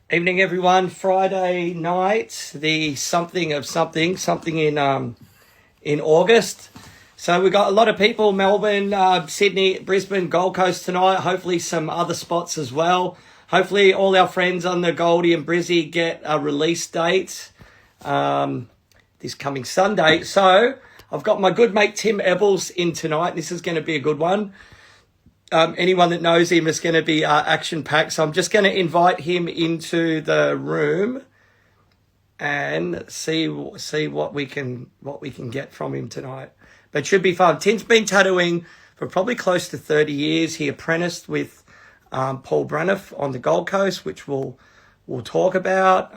Evening, everyone. Friday night, the something in August. So we got a lot of people: Melbourne, Sydney, Brisbane, Gold Coast tonight. Hopefully, some other spots as well. Hopefully, all our friends on the Goldie and Brizzy get a release date this coming Sunday. So I've got my good mate Tim Ebbles in tonight. This is going to be a good one. Anyone that knows him is going to be action-packed. So I'm just going to invite him into the room and see what we can get from him tonight. But it should be fun. Tim's been tattooing for probably close to 30 years. He apprenticed with Paul Braniff on the Gold Coast, which we'll talk about.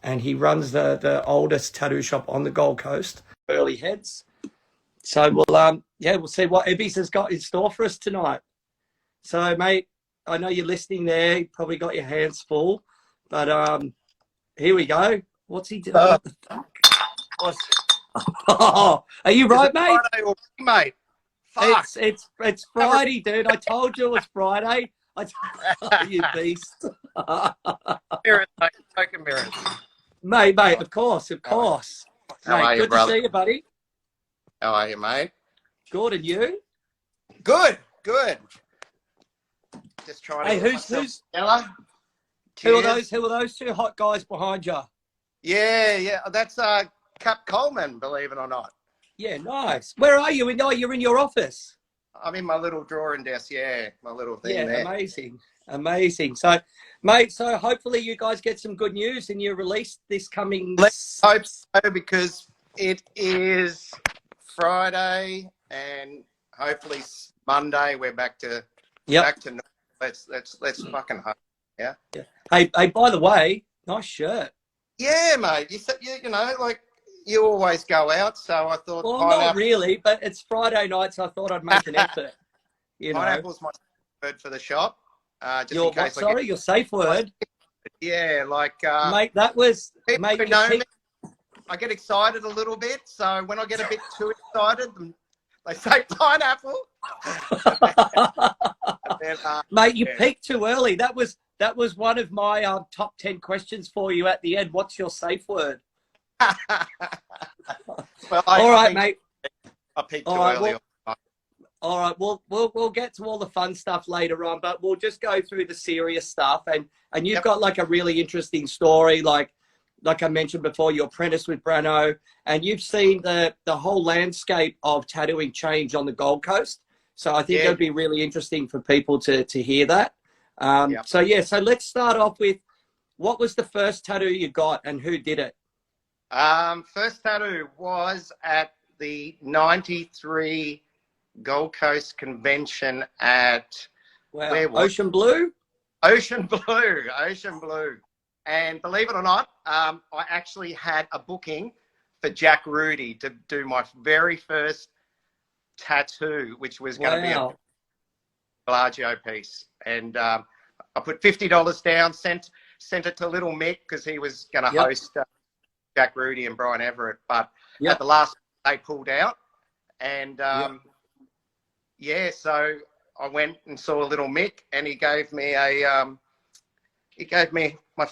And he runs the oldest tattoo shop on the Gold Coast, Early Heads. So we'll see what Ebbies has got in store for us tonight. So, mate, I know you're listening there. You probably got your hands full, but here we go. What's he doing? What the fuck? Oh, are you right, mate? Friday already, mate. Fuck. It's Friday, dude. I told you it was Friday. You beast. Mirrors, mate. Token mirrors. Mate, of course. How Mate, are you, good brother? to see you, buddy. How are you, mate? Good, and you? Good. Just trying to. Hey, who's Ella? who are those two hot guys behind you? Yeah. That's Cap Coleman, believe it or not. Yeah, nice. Where are you? You're in your office. I'm in my little drawing desk. Yeah, my little thing there. Amazing. So, mate, hopefully you guys get some good news and you release this coming. Let's hope so, because it is Friday and hopefully Monday we're back to back to normal. Let's fucking hope. Yeah. Hey, by the way, nice shirt. Yeah, mate. You know, like you always go out, so I thought. Well, not really, but it's Friday night, so I thought I'd make an effort. Pineapple's my word for the shop. Just your in case your safe word. Yeah, like mate, that was people mate. who know me, I get excited a little bit, so when I get a bit too excited, they say pineapple. Then, mate, you peaked too early. That was one of my top 10 questions for you at the end. What's your safe word? Well, all right, mate. I peaked too early. All right, we'll get to all the fun stuff later on, but we'll just go through the serious stuff. And you've got like a really interesting story, like I mentioned before, you apprenticed with Brano, and you've seen the whole landscape of tattooing change on the Gold Coast. So I think it'd be really interesting for people to hear that. So let's start off with, what was the first tattoo you got and who did it? First tattoo was at the 93 Gold Coast convention at Ocean Blue? Ocean Blue. And believe it or not, I actually had a booking for Jack Rudy to do my very first tattoo, which was going to be a Bellagio piece. And I put $50 down, sent it to Little Mick because he was going to host Jack Rudy and Brian Everett. But at the last, they pulled out. And so I went and saw Little Mick, and he gave me my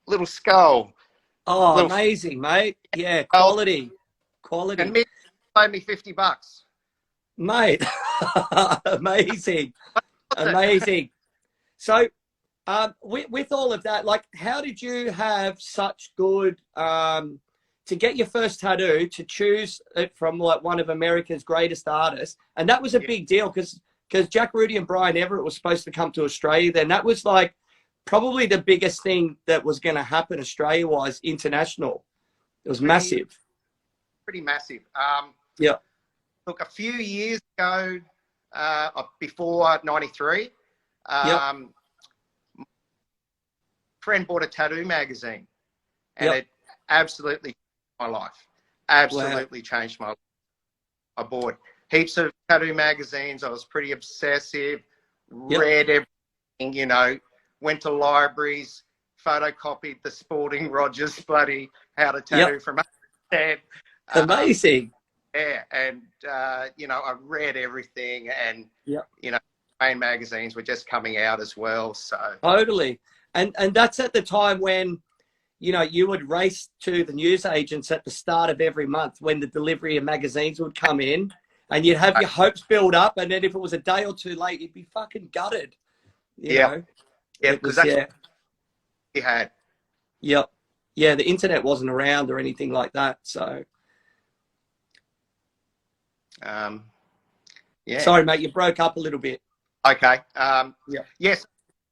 little skull. Oh, amazing, mate. Yeah, quality. And Mick paid me $50. Mate, amazing. So, with all of that, like, how did you have such good, to get your first tattoo, to choose it from like one of America's greatest artists? And that was a big deal because Jack Rudy and Brian Everett were supposed to come to Australia then. That was like probably the biggest thing that was going to happen Australia-wise, international. It was massive. Pretty massive. Look, a few years ago, before 93, friend bought a tattoo magazine, and it absolutely changed my life. Absolutely changed my life. I bought heaps of tattoo magazines. I was pretty obsessive, read everything, you know, went to libraries, photocopied the Sporting Rogers bloody How to Tattoo from upstairs. Amazing. And you know, I read everything, and you know, main magazines were just coming out as well. So totally. And that's at the time when, you know, you would race to the newsagents at the start of every month when the delivery of magazines would come in, and you'd have your hopes build up, and then if it was a day or two late, you'd be fucking gutted. You know? Yeah, It because was, that's yeah. what we had. Yep. Yeah, the internet wasn't around or anything like that. So, Yeah. sorry, mate, you broke up a little bit. Okay. Yeah. Yes.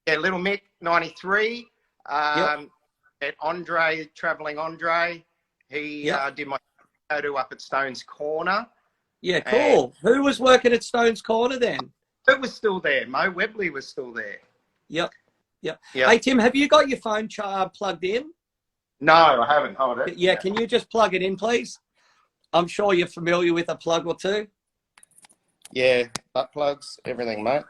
Yeah, Little Mick, 93. Yep. At Andre, Travelling Andre. He did my tattoo up at Stone's Corner. Yeah, cool. Who was working at Stone's Corner then? It was still there. Mo Webley was still there. Yep. Hey, Tim, have you got your phone plugged in? No, I haven't. Hold it. Yeah, can you just plug it in, please? I'm sure you're familiar with a plug or two. Yeah, butt plugs, everything, mate.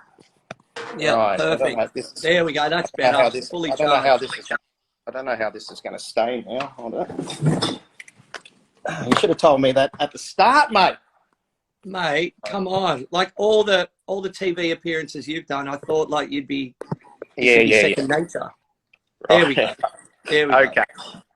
Yeah, right. Perfect. There we go. That's better. I don't know how this is going to stay now. Hold on. You should have told me that at the start, mate. Mate, come on! Like all the TV appearances you've done, I thought like you'd be second nature. There we go. There we go. Okay.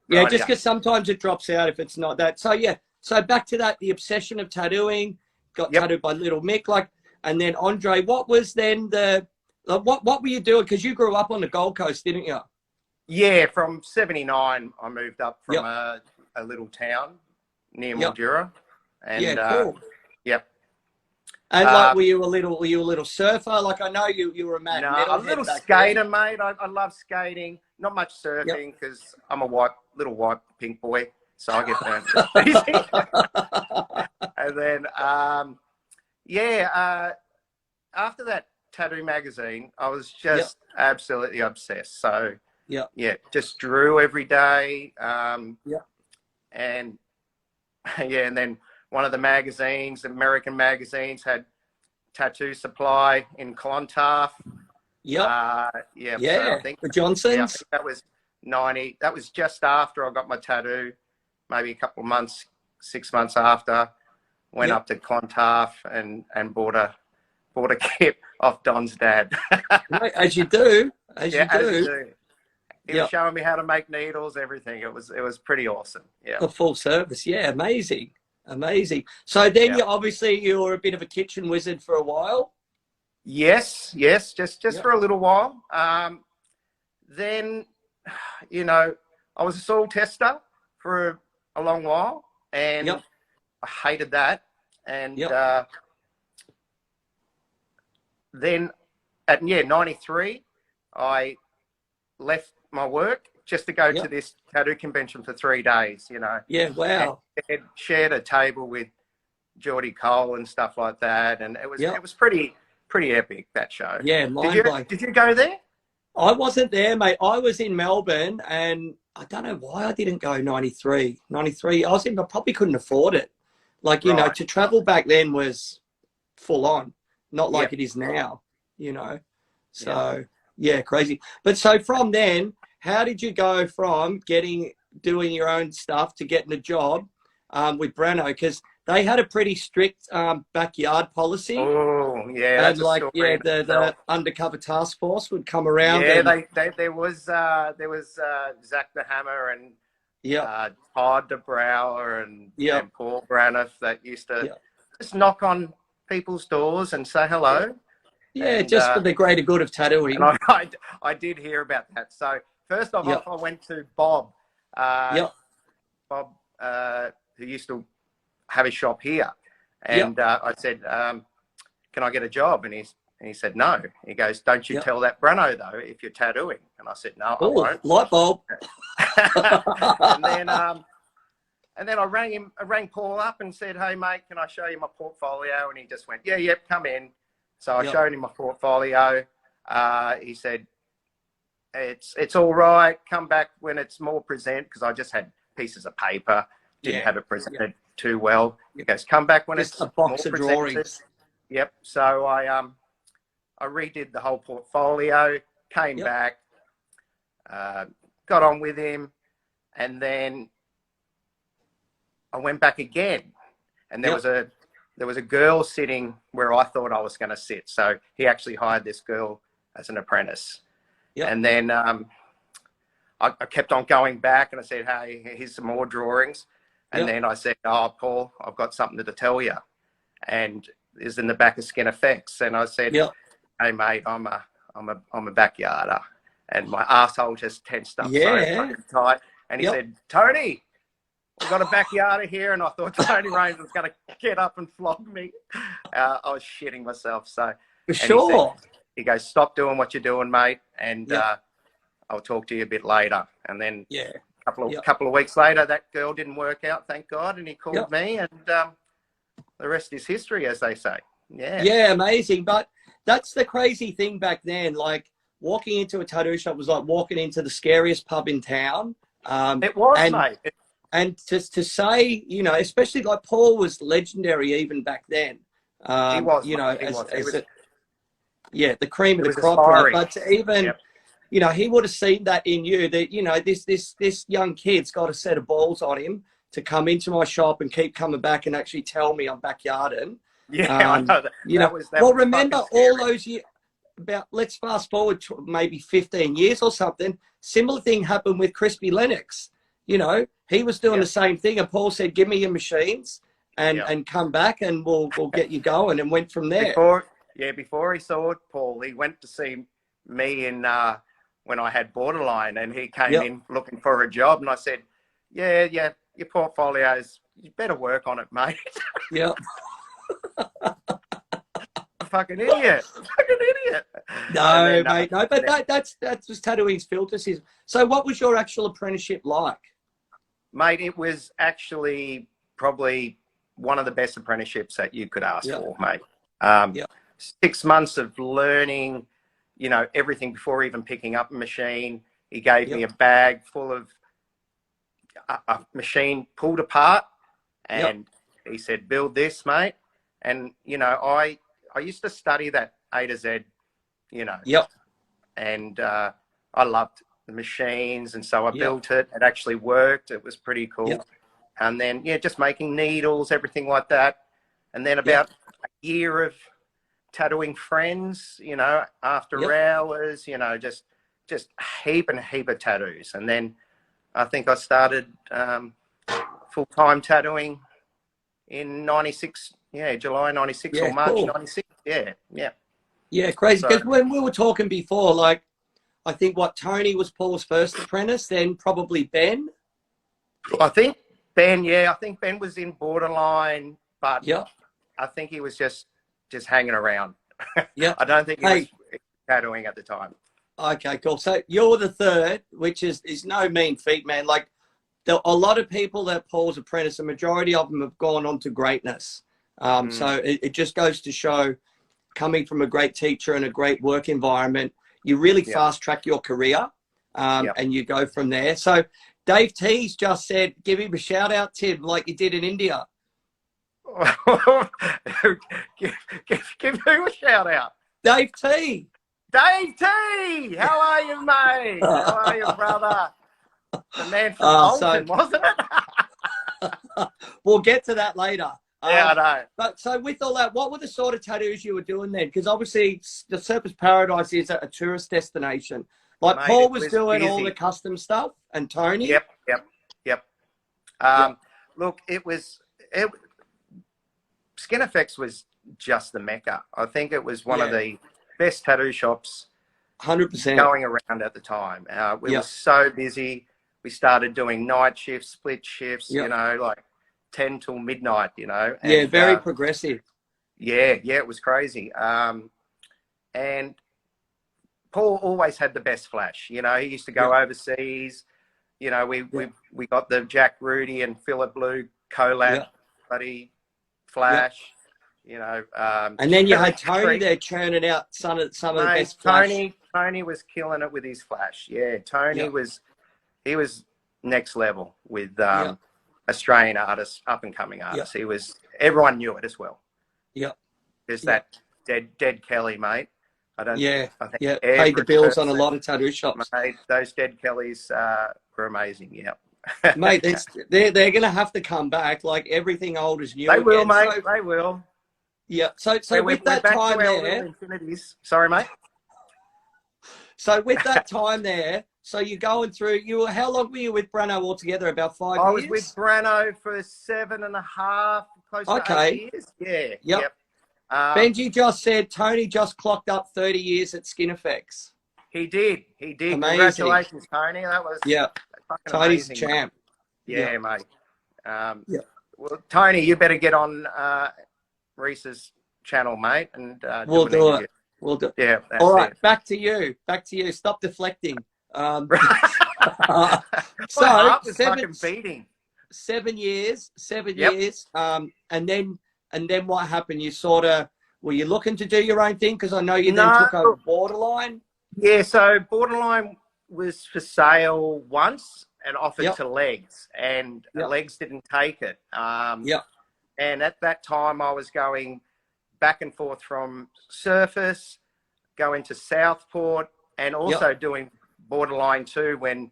Yeah, right, just because sometimes it drops out if it's not that. So yeah. So back to that, the obsession of tattooing. Got tattooed by Little Mick, like, and then Andre. What was then what were you doing? Because you grew up on the Gold Coast, didn't you? Yeah, from '79, I moved up from a little town near Mildura, and cool. Yep. And like, were you a little surfer? Like, I know you were a mad. No, a little skater, mate. I love skating. Not much surfing because I'm a little white pink boy, so I get burnt easy. And then, after that tattoo magazine, I was just absolutely obsessed. So just drew every day. And and then one of the magazines, American magazines, had Tattoo Supply in Clontarf. So I think the Johnsons. I think that was 90. That was just after I got my tattoo, maybe a couple of months, 6 months after. Went up to Clontarf and bought a kip off Don's dad. As you do. As you do. He was showing me how to make needles, everything. It was pretty awesome. Yeah. A full service. Yeah, amazing. So then you were a bit of a kitchen wizard for a while. Yes, just for a little while. Then, you know, I was a soil tester for a long while, and I hated that. And then at 93, I left my work just to go to this tattoo convention for 3 days, you know. Yeah, wow. And shared a table with Geordie Cole and stuff like that, and it was pretty epic, that show. Yeah, mind-blowing. Did you go there? I wasn't there, mate. I was in Melbourne, and I don't know why I didn't go 93. I probably couldn't afford it. Like, you know, to travel back then was full on, not like it is now, you know. So, crazy. But so from then, how did you go from doing your own stuff to getting a job with Brano? Because they had a pretty strict backyard policy. Oh, yeah. And like, the undercover task force would come around. Yeah, there was Zach the Hammer and Todd de Brouwer and Paul Braniff that used to just knock on people's doors and say hello. Yeah, and, just for the greater good of tattooing. And I did hear about that. So first off, I went to Bob. Bob, who used to have a shop here, and I said, "Can I get a job?" And he said, "No." He goes, "Don't you tell that Brano though if you're tattooing." And I said, "No, I won't." Light bulb. and then I rang Paul up and said, "Hey mate, can I show you my portfolio?" And he just went, "Yeah, come in." So I showed him my portfolio. He said, "It's all right. Come back when it's more present," because I just had pieces of paper, didn't have it presented too well. He goes, "Come back when just it's a box more of drawings." Yep. So I redid the whole portfolio, came back, got on with him, and then I went back again, and there was a girl sitting where I thought I was going to sit. So he actually hired this girl as an apprentice. And then I kept on going back, and I said, hey, here's some more drawings. And then I said, oh, Paul, I've got something to tell you. And it's in the back of Skin Effects. And I said, hey, mate, I'm a backyarder. And my asshole just tensed up so fucking tight. And he said, Tony, we've got a backyarder here. And I thought Tony Raines was going to get up and flog me. I was shitting myself. So For sure. He goes, stop doing what you're doing, mate. And I'll talk to you a bit later. And then a couple of weeks later, that girl didn't work out, thank God. And he called me, and the rest is history, as they say. Yeah, amazing. But that's the crazy thing back then. Like, walking into a tattoo shop was like walking into the scariest pub in town. It was, mate. And just to say, you know, especially like Paul was legendary even back then. He was, you know, he was. The cream of the crop. Right? But even, you know, he would have seen that in you, that, you know, this young kid's got a set of balls on him to come into my shop and keep coming back and actually tell me I'm backyarding. Yeah, I know that. You know, remember all those years, let's fast forward to maybe 15 years or something. Similar thing happened with Crispy Lennox. You know, he was doing the same thing, and Paul said, give me your machines and come back and we'll get you going, and went from there. Before he saw Paul, he went to see me in when I had Borderline, and he came in looking for a job, and I said, yeah, your portfolios, you better work on it, mate. Fucking idiot. No, mate, no, but that's just tattooing's filter system. So what was your actual apprenticeship like? Mate, it was actually probably one of the best apprenticeships that you could ask for, mate. 6 months of learning, you know, everything before even picking up a machine. He gave me a bag full of a machine pulled apart, and he said, build this, mate. And, you know, I used to study that A to Z, you know. And I loved the machines, and so I built it. It actually worked. It was pretty cool. And then, just making needles, everything like that. And then about a year of tattooing friends, you know, after hours, you know, just heap of tattoos. And then I think I started full-time tattooing in 96, July 96 or March 96. Yeah, crazy. Because when we were talking before, like, I think Tony was Paul's first apprentice, then probably Ben. I think Ben, I think Ben was in Borderline, but I think he was just hanging around. I don't think he was tattooing at the time. Okay, cool. So you're the third, which is no mean feat, man. Like, a lot of people that Paul's apprentice, a majority of them have gone on to greatness. So it just goes to show, coming from a great teacher and a great work environment, you really fast track your career, and you go from there. So Dave T's just said, give him a shout out, Tim, like you did in India. give who a shout out? Dave T. Dave T. How are you, mate? How are you, brother? The man from Bolton, wasn't it? We'll get to that later. I know. But so with all that, what were the sort of tattoos you were doing then? Because obviously the Surface Paradise is a tourist destination. Like, mate, Paul was doing busy. All the custom stuff, and Tony. Yep. Look, Skin Effects was just the mecca. I think it was one of the best tattoo shops 100% going around at the time. We were so busy. We started doing night shifts, split shifts, you know, like 10 till midnight, you know. And, very progressive. Yeah, it was crazy. And Paul always had the best flash. You know, he used to go overseas. You know, we got the Jack Rudy and Philip Blue collab buddy flash. You know, and then you had Tony there churning out some of the best flash. Tony was killing it with his flash. Yeah, Tony was next level with Australian artists, up and coming artists. He was, everyone knew it as well. There's that Dead Kelly, mate. I think paid the bills on a lot of tattoo shops. Mate, those Dead Kellys were amazing. Mate, they're going to have to come back. Like, everything old is new. They will, mate. They will. Yeah. So with that time there, sorry, mate. So with that time there, so you're going through. How long were you with Brano altogether? About 5 years. I was with Brano for 7.5, close to 8 years. Yeah. Yep. Um, Benji just said Tony just clocked up 30 years at Skin Effects. he did. Amazing. Congratulations, Tony. That was fucking Tony's amazing. champ. Yeah, mate. Yeah. Well, Tony, you better get on Rhys's channel, mate, and We'll do it. We'll do it. Yeah. All right. Back to you. Stop deflecting. So fucking beating. 7 years. 7 years. And then what happened? You sort of were you looking to do your own thing? Because I know you then took over Borderline. Yeah. So Borderline was for sale once and offered to Legs, and Legs didn't take it. And at that time, I was going back and forth from Surface, going to Southport, and also doing Borderline too when,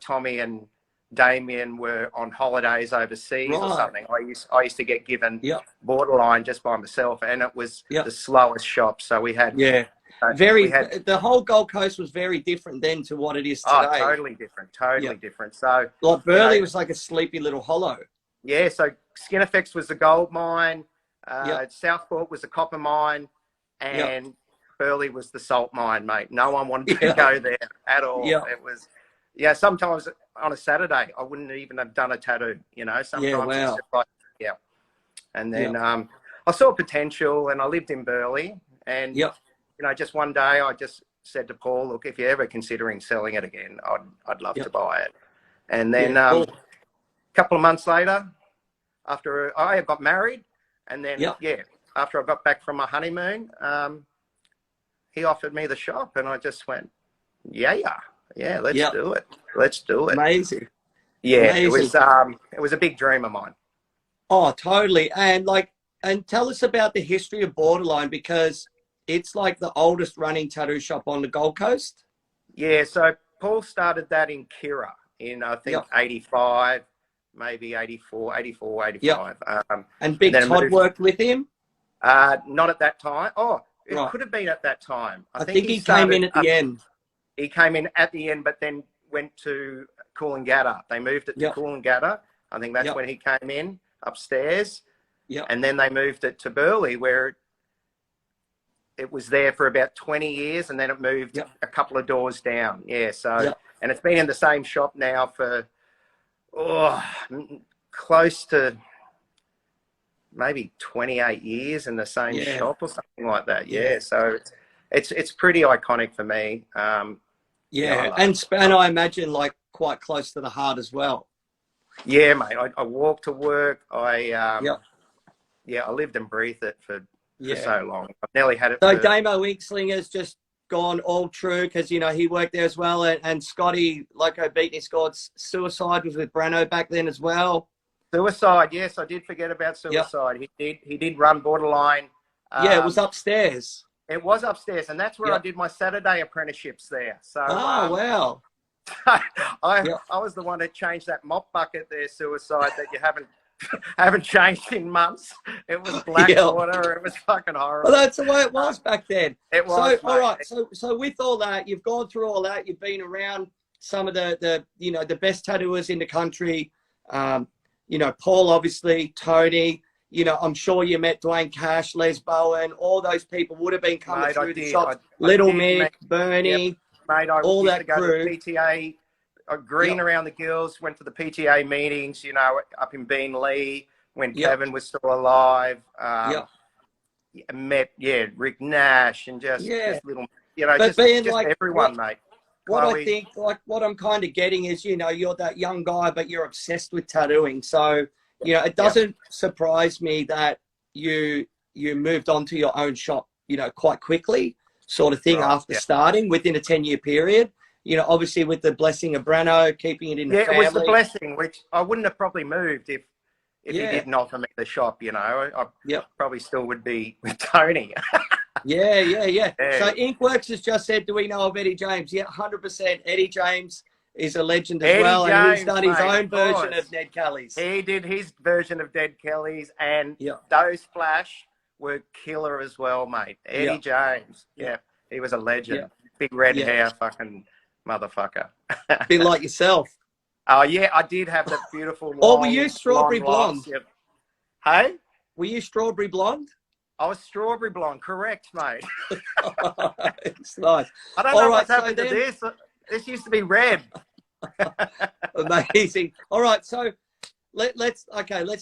Tommy and Damien were on holidays overseas or something. I used to get given Borderline just by myself, and it was the slowest shop. So we had the whole Gold Coast was very different then to what it is today. Oh, totally different. So like Burleigh was like a sleepy little hollow. Yeah, so Skin Effects was the gold mine, Southport was the copper mine, and Burleigh was the salt mine, mate. No one wanted to go there at all. It was, sometimes on a Saturday, I wouldn't even have done a tattoo, sometimes it's just like, And then I saw potential, and I lived in Burleigh, and, just one day I just said to Paul, look, if you're ever considering selling it again, I'd love to buy it. And then a couple of months later, after I got married, and then, after I got back from my honeymoon, he offered me the shop, and I just went, let's do it. Let's do it. Amazing. Yeah, Amazing. It was a big dream of mine. Oh, totally. And tell us about the history of Borderline, because it's like the oldest running tattoo shop on the Gold Coast. Yeah, so Paul started that in Kirra in, I think, 85, maybe 84, 85. And Big Todd worked with him? Not at that time. Oh, it could have been at that time. I think he came in at the end. He came in at the end, but then went to Coolangatta. They moved it to Coolangatta. I think that's when he came in upstairs. And then they moved it to Burleigh, where it was there for about 20 years, and then it moved a couple of doors down. And it's been in the same shop now for close to maybe 28 years in the same shop or something like that. So it's pretty iconic for me. And I imagine quite close to the heart as well. Yeah, mate. I walk to work. I lived and breathed it for so long. I've nearly had it. So Damo Inkslinger's just gone all true, because he worked there as well, and Scotty Loco Beatney scored Suicide was with Brano back then as well. Suicide, yes, I did forget about Suicide. He did run Borderline. It was upstairs. It was upstairs, and that's where I did my Saturday apprenticeships there. So wow. I was the one that changed that mop bucket there, Suicide, that you haven't changed in months. It was black water. It was fucking horrible. Well, that's the way it was back then. It was. So, all right. So with all that, you've gone through all that. You've been around some of the best tattooers in the country. Paul, obviously, Tony. I'm sure you met Dwayne Cash, Les Bowen. All those people would have been coming through the shop. Little Mick, Bernie, all that crew. To the PTA. Green around the girls, went to the PTA meetings, up in Beanley when Kevin was still alive. Met, Rick Nash, and just little, just everyone, mate. What I think, what I'm kind of getting is, you're that young guy, but you're obsessed with tattooing. So, it doesn't surprise me that you moved on to your own shop, quite quickly, sort of thing, after starting within a 10-year period. Obviously with the blessing of Brano, keeping it in the family. It was the blessing, which I wouldn't have probably moved if he didn't offer me the shop, I probably still would be with Tony. Yeah. So Inkworks has just said, do we know of Eddie James? Yeah, 100%. Eddie James is a legend as well. James, and he's done his own version of Ned Kelly's. He did his version of Ned Kelly's, and those Flash were killer as well, mate. Eddie James. He was a legend. big red hair, fucking motherfucker. Bit like yourself. Oh yeah, I did have that beautiful. Or were you strawberry blonde? Yep. Hey, were you strawberry blonde? I was strawberry blonde, correct, mate. It's nice. I don't know what's happened to this. This used to be red. Amazing. All right, so let's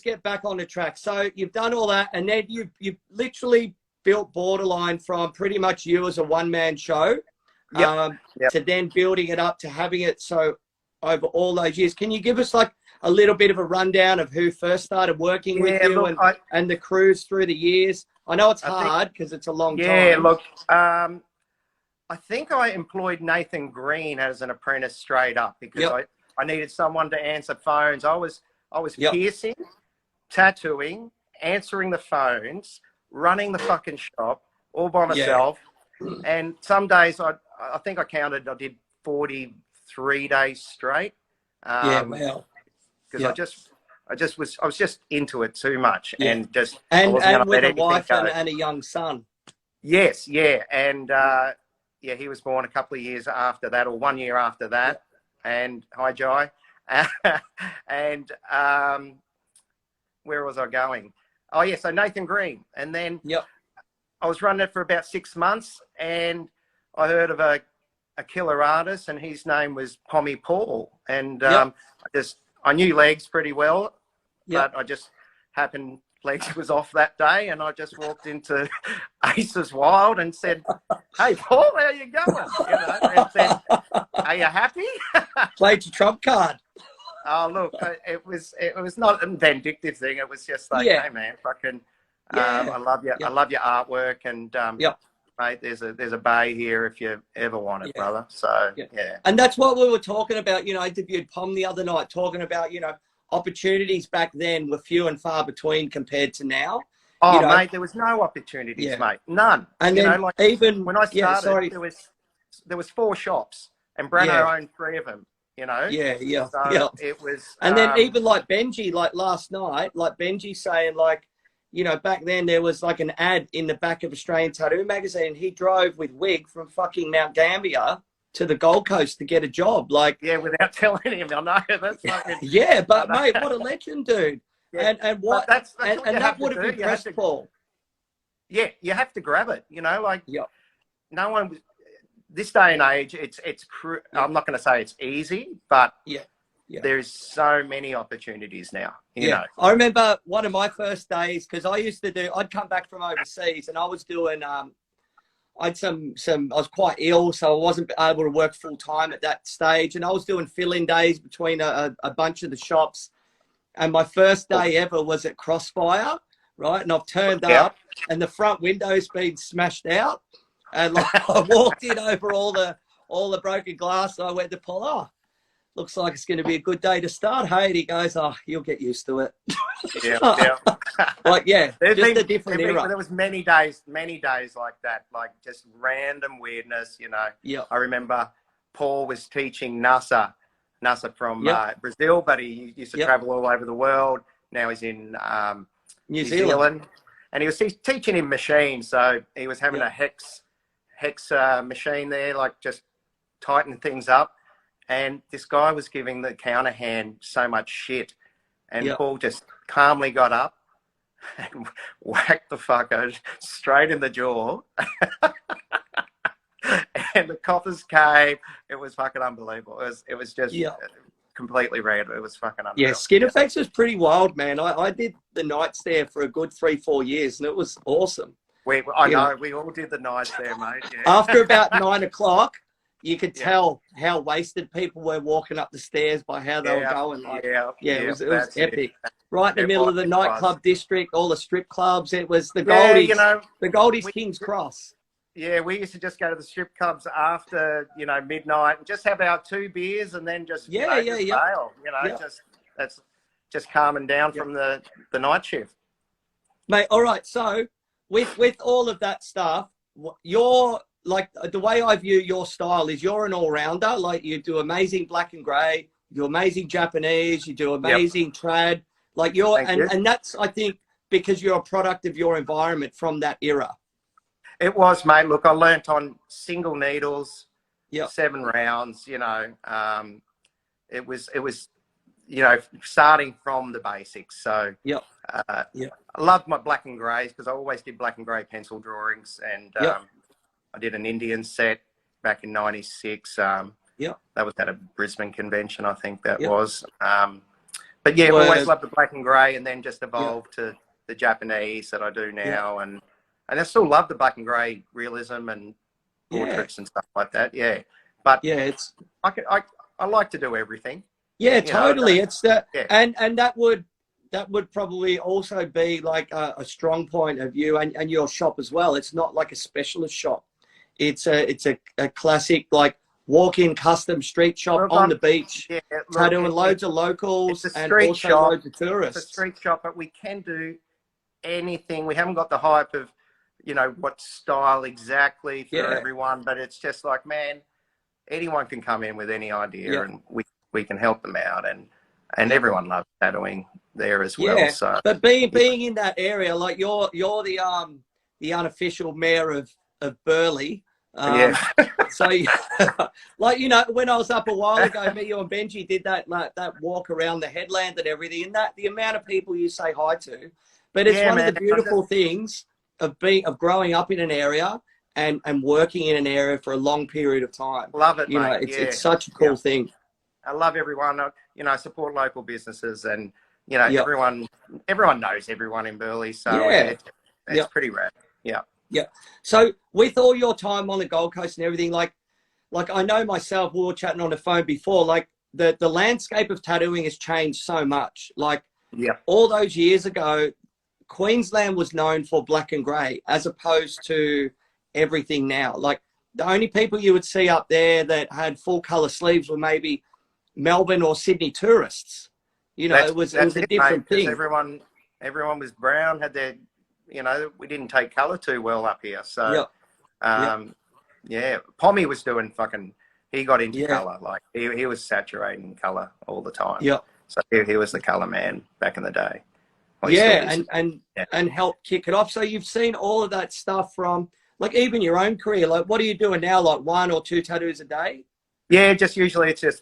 get back on the track. So you've done all that, and then you've literally built Borderline from pretty much you as a one-man show, to then building it up to having it so over all those years. Can you give us like a little bit of a rundown of who first started working with you, look, and the crews through the years? I know it's hard because it's a long time. Yeah, look, I think I employed Nathan Green as an apprentice straight up because I needed someone to answer phones. I was piercing, tattooing, answering the phones, running the fucking shop all by myself. And some days I think I counted, I did 43 days straight. Wow. Because I was just into it too much, and with a wife and a young son. Yes, and he was born a couple of years after that, or 1 year after that. And hi, Jai. And where was I going? Oh yeah, so Nathan Green, and then I was running it for about 6 months, and I heard of a killer artist, and his name was Pommy Paul, and I knew Legs pretty well, but I just happened, Legs was off that day, and I just walked into Aces Wild and said, "Hey, Paul, how you going?" And said, "Are you happy?" Played your trump card. Oh, look, it was not a vindictive thing. It was just like, hey, man, fucking, I love you. I love your artwork, and mate, there's a bay here if you ever want it, brother. So and that's what we were talking about. I interviewed Pom the other night, talking about opportunities back then were few and far between compared to now. Oh, mate, there was no opportunities, mate, none. And then like, even when I started, there was 4 shops, and Brano owned 3 of them. So it was. And then even like Benji, like last night, like Benji saying like, back then there was like an ad in the back of Australian Tattoo magazine. He drove with Wig from fucking Mount Gambier to the Gold Coast to get a job. Like, without telling him, I know that's fucking. But mate, what a legend, dude. And what that's and that would have impressed Paul. Yeah, you have to grab it. No one was. This day and age, I'm not going to say it's easy, but there's so many opportunities now. You know. I remember one of my first days, because I'd come back from overseas, and I was doing I was quite ill, so I wasn't able to work full time at that stage, and I was doing fill-in days between a bunch of the shops. And my first day ever was at Crossfire, right? And I've turned up, and the front window's been smashed out. And like I walked in over all the broken glass, and I went to Paul, looks like it's going to be a good day to start. Hey, and he goes, you'll get used to it. Like, just a different era. There was many days like that, like just random weirdness, I remember Paul was teaching NASA from Brazil, but he used to travel all over the world. Now he's in New Zealand. And he was teaching him machines, so he was having a hex machine there, like just tighten things up. And this guy was giving the counter hand so much shit. And Paul just calmly got up and whacked the fucker straight in the jaw. And the coppers came. It was fucking unbelievable. It was just completely red. It was fucking unbelievable. Yeah, Skin Effects was pretty wild, man. I did the nights there for a good 3-4 years, and it was awesome. I know, we all did the nights there, mate. Yeah. After about 9 o'clock, you could tell how wasted people were walking up the stairs by how they were going. Like, it was epic. Right in the middle of the nightclub district, all the strip clubs. It was the Goldies, the Goldies King's Cross. Yeah, we used to just go to the strip clubs after, midnight and just have our 2 beers and then just bail, just calming down from the night shift. Mate, all right, so with all of that stuff, you're like, the way I view your style is you're an all-rounder. Like, you do amazing black and grey, you do amazing Japanese, you do amazing trad. Like, and that's, I think, because you're a product of your environment from that era. It was, mate. Look, I learnt on single needles, Yep. 7 rounds. It was, starting from the basics. So, Yep. I Yep. loved my black and greys because I always did black and grey pencil drawings, and Yep. I did an Indian set back in '96. Yep. That was at a Brisbane convention, I think that Yep. was. But yeah, always loved the black and grey, and then just evolved to the Japanese that I do now, and I still love the black and grey realism and portraits and stuff like that. Yeah, but it's I like to do everything. totally. It's that, Yeah. and that would probably also be like a strong point of you and your shop as well. It's not like a specialist shop. It's a classic like walk-in custom street shop on the beach, tattooing loads of locals and also loads of tourists. It's a street shop, but we can do anything. We haven't got the hype of, what style exactly for everyone, but it's just like, man, anyone can come in with any idea, and we can help them out, and everyone loves tattooing there as well. Yeah, so, but being in that area, like you're the unofficial mayor of Burleigh. So, like, when I was up a while ago, me, you and Benji did that walk around the headland and everything, and the amount of people you say hi to. But it's one of the beautiful things of growing up in an area and working in an area for a long period of time. Love it, mate. It's such a cool thing. I love everyone. I support local businesses, and everyone knows everyone in Burleigh, so it's pretty rad. Yeah. Yeah. So with all your time on the Gold Coast and everything, like I know myself, we were chatting on the phone before, like the landscape of tattooing has changed so much. Like all those years ago, Queensland was known for black and grey as opposed to everything now. Like the only people you would see up there that had full colour sleeves were maybe Melbourne or Sydney tourists. It was a different thing. Everyone was brown, had their, we didn't take colour too well up here. So, Pommy was doing he got into colour. Like he was saturating colour all the time. Yeah. So he was the colour man back in the day. And helped kick it off. So you've seen all of that stuff from, like, even your own career. Like, what are you doing now? Like 1 or 2 tattoos a day? Yeah, just usually it's just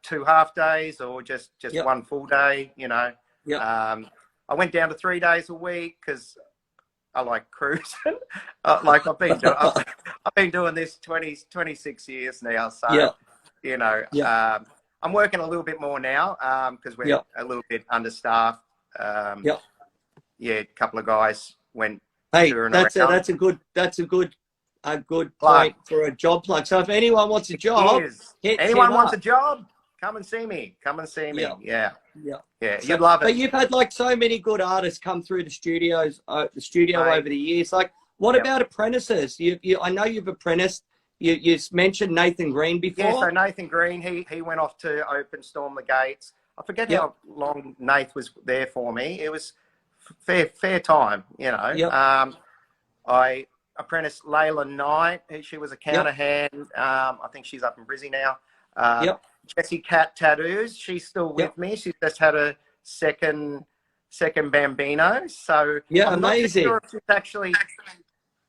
2 half days or just 1 full day. I went down to 3 days a week because I like cruising. Like I've been doing this 26 years now. So I'm working a little bit more now because we're a little bit understaffed. A couple of guys went. Hey, that's a good point for a job plug. So if anyone wants a job, wants a job, come and see me. Yeah. You'd love it. But you've had like so many good artists come through the studio over the years. Like, what about apprentices? I know you've apprenticed. You mentioned Nathan Green before. Yeah, so Nathan Green, he went off to open Storm the Gates. I forget how long Nath was there for me. It was fair time, I apprenticed Layla Knight. She was a counter hand. I think she's up in Brizzy now. Jessie Cat Tattoos. She's still with me. She's just had a second Bambino. So I'm amazing. not sure if she's actually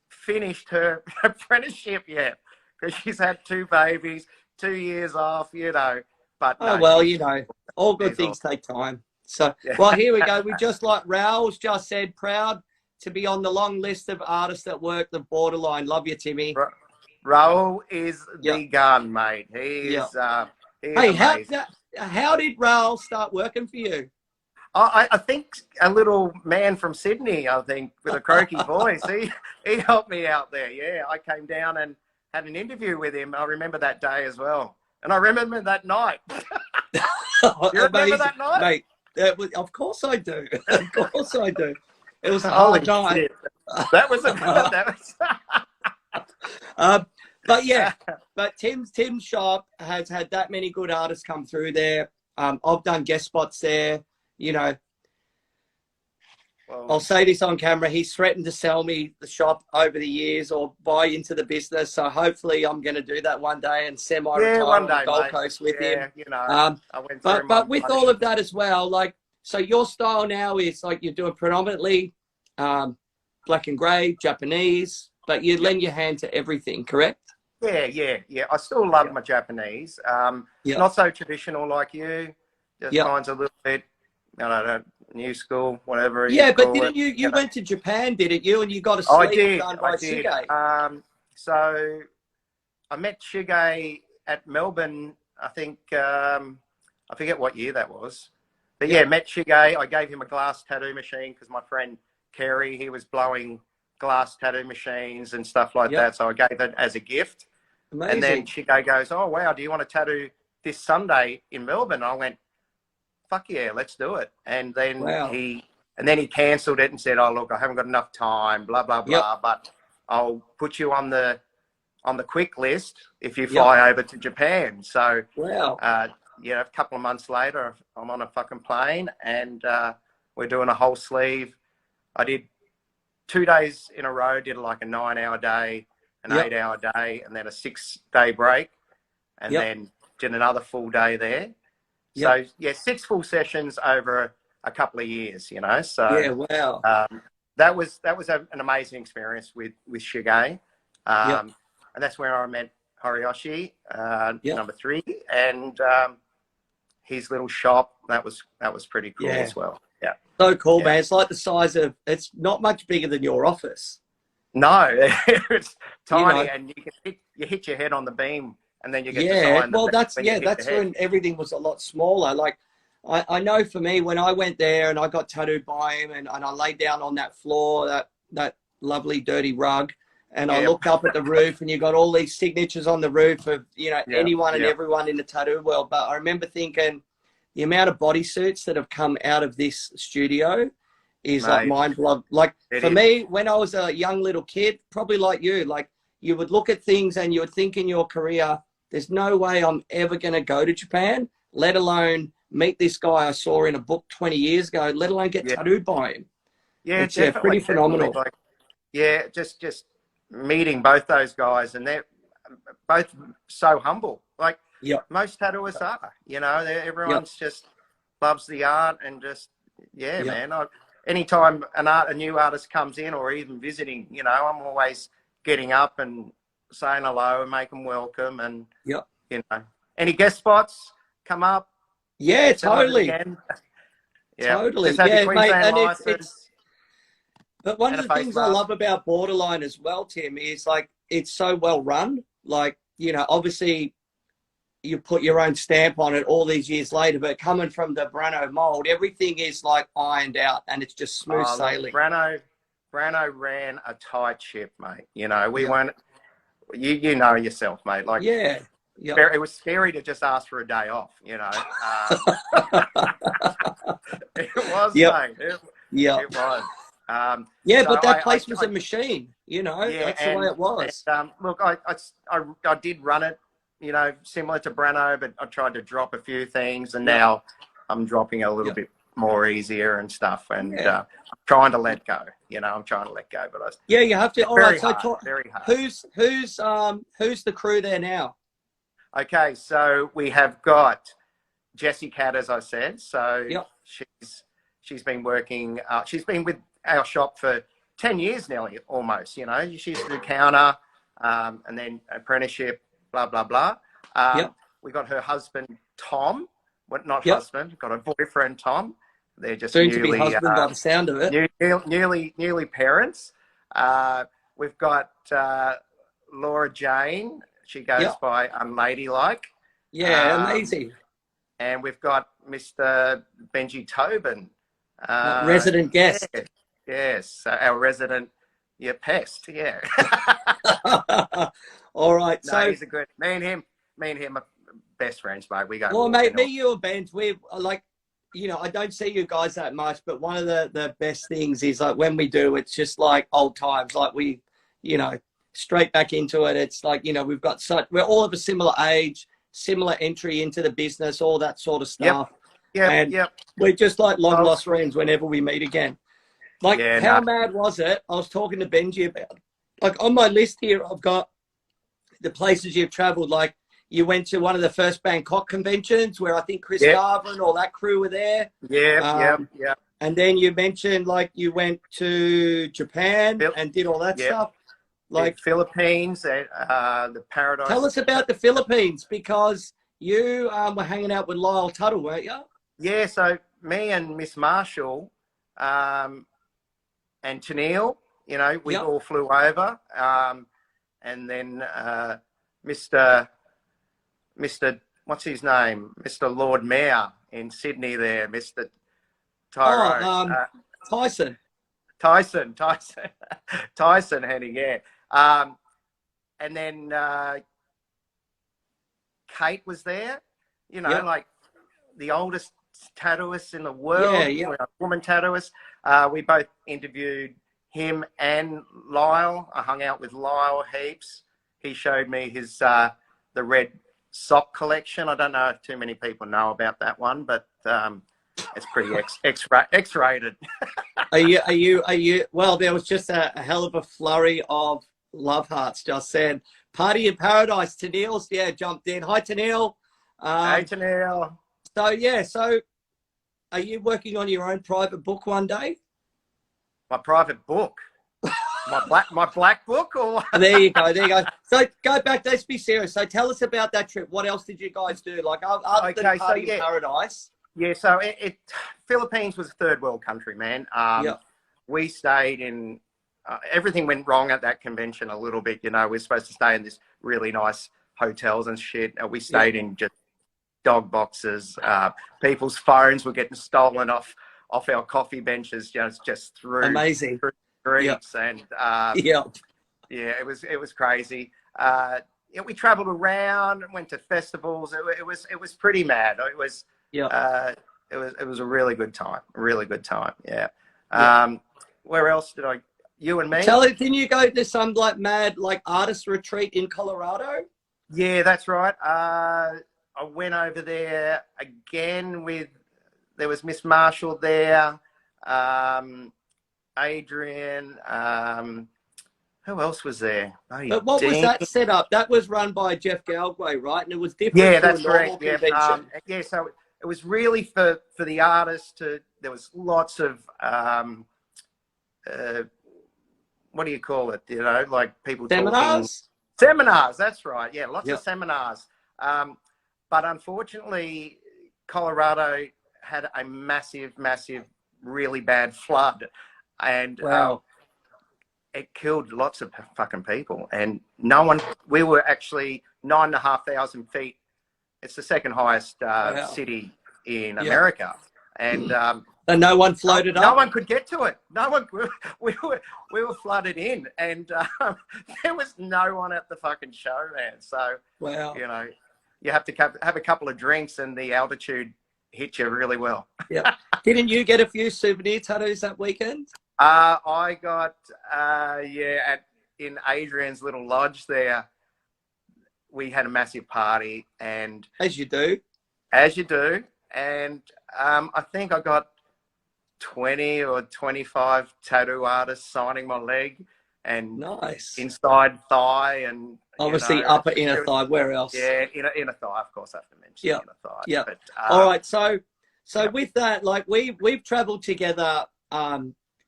finished her apprenticeship yet because she's had 2 babies, 2 years off. But all good things take time. So, well, here we go. We just like Raoul's just said, proud to be on the long list of artists that work the borderline. Love you, Timmy. Raoul is the gun, mate. He is. Hey, how did Raoul start working for you? I think a little man from Sydney, with a croaky voice. He helped me out there. Yeah, I came down and had an interview with him. I remember that day as well. And I remember that night. You remember that night? Mate, of course I do. Of course I do. It was a hard night. That was a but Tim's shop has had that many good artists come through there. I've done guest spots there. I'll say this on camera. He's threatened to sell me the shop over the years or buy into the business. So hopefully I'm going to do that one day and semi-retire on the Gold Coast with him. But with all of that as well, like, so your style now is like you're doing predominantly black and grey, Japanese, but you lend your hand to everything, correct? Yeah. I still love my Japanese. Not so traditional like you. Just mine's a little bit, I don't know, new school, whatever. Yeah, but call it. you went to Japan, didn't you? And you got a I sleeve done by did. Shige. So I met Shige at Melbourne. I think I forget what year that was, but met Shige. I gave him a glass tattoo machine because my friend Kerry, he was blowing glass tattoo machines and stuff like that. So I gave it as a gift. Amazing. And then Shige goes, "Oh wow, do you want to tattoo this Sunday in Melbourne?" I went, "Fuck yeah, let's do it." And then he cancelled it and said, "Oh look, I haven't got enough time, blah blah blah, but I'll put you on the quick list if you fly over to Japan." So a couple of months later, I'm on a fucking plane and we're doing a whole sleeve. I did 2 days in a row, did like a 9-hour day, an 8-hour day, and then a 6-day break, and then did another full day there. So 6 full sessions over a couple of years, So that was an amazing experience with Shige, and that's where I met Horiyoshi, number 3, and his little shop. That was pretty cool as well. Yeah, so cool, man. It's like the size of. It's not much bigger than your office. No, it's tiny, and you hit your head on the beam, and then you get to sign the that's when everything was a lot smaller. Like I know for me, when I went there and I got tattooed by him, and I laid down on that floor, that lovely dirty rug, and I looked up at the roof, and you got all these signatures on the roof of anyone and everyone in the tattoo world. But I remember thinking the amount of bodysuits that have come out of this studio is like mind blowing. Like for me, when I was a young little kid, probably like you, like you would look at things and you would think in your career, there's no way I'm ever going to go to Japan, let alone meet this guy I saw in a book 20 years ago, let alone get tattooed by him. Yeah, it's pretty phenomenal. Like, just meeting both those guys, and they're both so humble. Like most tattooists are, everyone's just loves the art and just, man. Anytime a new artist comes in or even visiting, I'm always getting up and saying hello and make them welcome. And, any guest spots come up? Yeah, totally. Totally. Just had the Queensland mate, license. But one of the things I love about Borderline as well, Tim, is like it's so well run. Like, obviously you put your own stamp on it all these years later, but coming from the Brano mold, everything is like ironed out and it's just smooth sailing. Brano ran a tight ship, mate. We weren't, you know yourself, mate. Like, it was scary to just ask for a day off, It was, mate. It was. But that place was a machine, that's the way it was. And, look, I did run it, similar to Brano, but I tried to drop a few things, and now I'm dropping a little bit more easier and stuff, and I'm trying to let go. I'm trying to let go, but you have to. All right, so very hard. Who's the crew there now? Okay, so we have got Jessie Cat, as I said. So she's been working. She's been with our shop for 10 years nearly, almost. She used to do counter, and then apprenticeship, blah blah blah. We got her husband Tom. Not husband. Got her boyfriend Tom. They're just soon to be husband by the sound of it. Newly parents. We've got Laura Jane. She goes by Unladylike. Yeah, amazing. And we've got Mr. Benji Tobin. Resident guest. Yes, our resident pest, All right. No, so he's a good, me and him are best friends, mate. We go. Well, mate, you and Ben, we're like, I don't see you guys that much, but one of the best things is like when we do, it's just like old times. Like we, straight back into it. It's like, we've got we're all of a similar age, similar entry into the business, all that sort of stuff. We're just like long lost friends whenever we meet again. Like, how mad was it? I was talking to Benji about, like, on my list here, I've got the places you've traveled. Like, you went to one of the first Bangkok conventions where I think Chris Garver and all that crew were there. And then you mentioned, like, you went to Japan and did all that stuff. Like Philippines, the Paradise. Tell us about the Philippines, because you were hanging out with Lyle Tuttle, weren't you? Yeah, so me and Miss Marshall and Tennille, you know, we all flew over. And then Mr. What's his name? Mr. Lord Mayor in Sydney there, Mr. Tyson. Tyson Henning, yeah. And then Kate was there, you know, like the oldest tattooist in the world, woman tattooist. We both interviewed him and Lyle. I hung out with Lyle heaps. He showed me his the red sock collection. I don't know if too many people know about that one, but it's pretty X-rated. Are you? Well, there was just a hell of a flurry of love hearts just said. Party in Paradise. Tennille's jumped in. Hi, Tennille. Hey, Tennille. So are you working on your own private book one day? My private book? my black book? Or There you go. So go back. Let's be serious. So tell us about that trip. What else did you guys do? Like other than Party in Paradise? Yeah, so Philippines was a third world country, man. We stayed in, everything went wrong at that convention a little bit, you know. We're supposed to stay in this really nice hotels and shit. We stayed in just dog boxes. People's phones were getting stolen off our coffee benches, just through. Amazing. Through streets. And it was crazy. We traveled around and went to festivals. It was pretty mad. It was it was a really good time. Where else did you and me? Didn't you go to some mad artist retreat in Colorado? Yeah, that's right. I went over there again there was Miss Marshall there, Adrian, who else was there? But what was that set up? That was run by Jeff Galway, right? And it was different. Yeah, that's correct. Yeah, so it was really for the artists there was lots of, what do you call it? You know, like people seminars? Seminars, that's right. Yeah, lots of seminars. But unfortunately, Colorado had a massive, really bad flood. And it killed lots of fucking people. And we were actually 9,500 feet. It's the second highest city in America. And no one floated up? No one could get to it. No one. We were flooded in. And there was no one at the fucking show, man. So, you know, you have to have a couple of drinks and the altitude hit you really well. Yeah. Didn't you get a few souvenir tattoos that weekend? I got, in Adrian's little lodge there, we had a massive party. And As you do. And I think I got 20 or 25 tattoo artists signing my leg and nice inside thigh and obviously upper inner thigh. Where else? Yeah, inner thigh. Of course, I have to mention inner thigh. Yeah. But, all right. So with that, we've travelled together